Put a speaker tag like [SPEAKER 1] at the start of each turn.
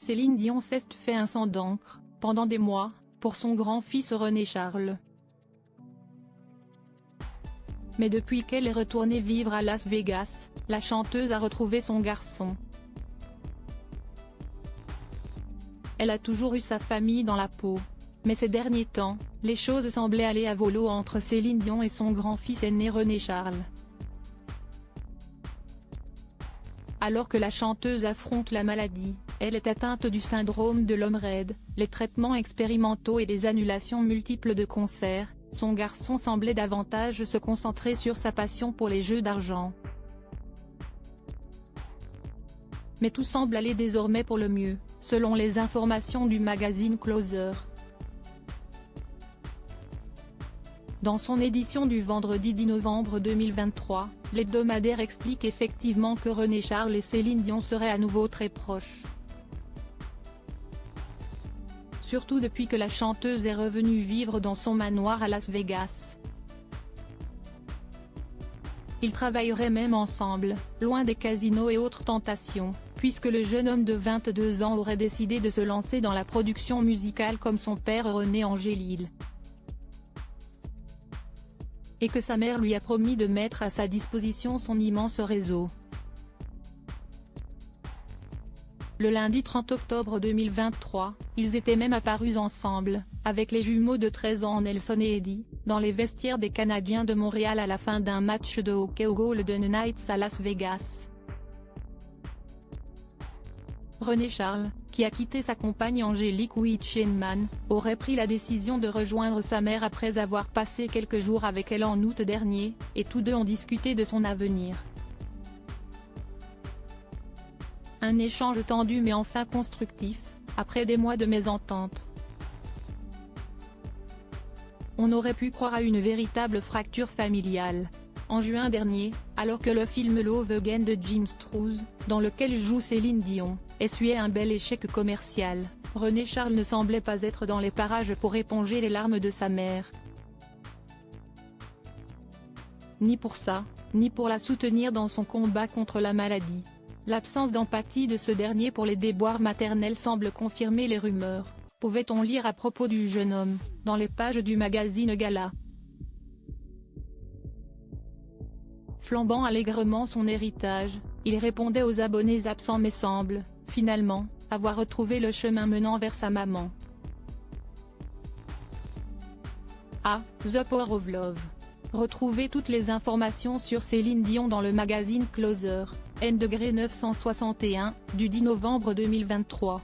[SPEAKER 1] Céline Dion s'est fait un sang d'encre, pendant des mois, pour son grand-fils René Charles. Mais depuis qu'elle est retournée vivre à Las Vegas, la chanteuse a retrouvé son garçon. Elle a toujours eu sa famille dans la peau. Mais ces derniers temps, les choses semblaient aller à volo entre Céline Dion et son grand-fils aîné René Charles. Alors que la chanteuse affronte la maladie, elle est atteinte du syndrome de l'homme raide, les traitements expérimentaux et des annulations multiples de concerts, son garçon semblait davantage se concentrer sur sa passion pour les jeux d'argent. Mais tout semble aller désormais pour le mieux, selon les informations du magazine Closer. Dans son édition du vendredi 10 novembre 2023, l'hebdomadaire explique effectivement que René Charles et Céline Dion seraient à nouveau très proches. Surtout depuis que la chanteuse est revenue vivre dans son manoir à Las Vegas. Ils travailleraient même ensemble, loin des casinos et autres tentations, puisque le jeune homme de 22 ans aurait décidé de se lancer dans la production musicale comme son père René Angélil. Et que sa mère lui a promis de mettre à sa disposition son immense réseau. Le lundi 30 octobre 2023, ils étaient même apparus ensemble, avec les jumeaux de 13 ans Nelson et Eddie, dans les vestiaires des Canadiens de Montréal à la fin d'un match de hockey aux Golden Knights à Las Vegas. René Charles, qui a quitté sa compagne Angélique Wittgenman, aurait pris la décision de rejoindre sa mère après avoir passé quelques jours avec elle en août dernier, et tous deux ont discuté de son avenir. Un échange tendu mais enfin constructif, après des mois de mésentente. On aurait pu croire à une véritable fracture familiale. En juin dernier, alors que le film Love Again de Jim Strouse, dans lequel joue Céline Dion, essuyait un bel échec commercial, René Charles ne semblait pas être dans les parages pour éponger les larmes de sa mère. Ni pour ça, ni pour la soutenir dans son combat contre la maladie. L'absence d'empathie de ce dernier pour les déboires maternels semble confirmer les rumeurs, pouvait-on lire à propos du jeune homme, dans les pages du magazine Gala. Flambant allègrement son héritage, il répondait aux abonnés absents mais semble, finalement, avoir retrouvé le chemin menant vers sa maman. The Power of Love. Retrouvez toutes les informations sur Céline Dion dans le magazine Closer, N°961, du 10 novembre 2023.